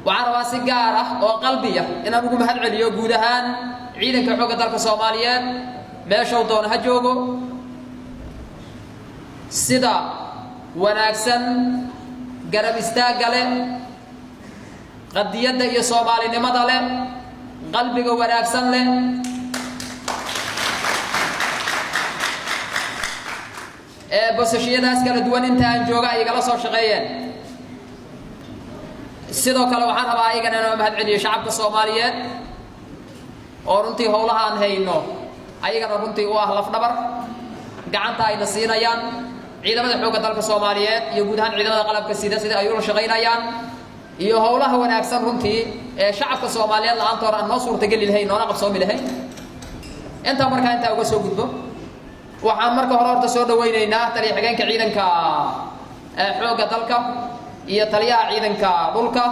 وعربا سيجارة وقلبية إن أنا بقول مهد عليو جودهان عيدا كحوجة دارك الصوماليين ما شوطون هجوجو سدا وناكسن قرب استاجله قد يد يصومالي نمضله قلبي وناكسن له بس الشيء ده أسكال دوان إنتهى جوجا يقلا صار شقيان sidoo kale waxaan rabaa ayagana inaan mahad celiyo shacabka Soomaaliyeed oo runtii howlaha aan hayno ayagana runtii u ah laf dhabar gacanta ay nasiinayaan ciidamada xoogga dalka Soomaaliyeed iyo guud ahaan ciidamada qalabka sida ay u shaqeynayaan iyo howlaha wanaagsan runtii ee shacabka Soomaaliyeed la'aantood aan noo suurtagal lahayn oo qabsoomi lahayn inta markaa inta uga soo gudbo waxaan marka hore horta soo dhaweynaynaa taliye xigeenka ciidanka xoogga dalka iyo taliyaha ciidanka dhulka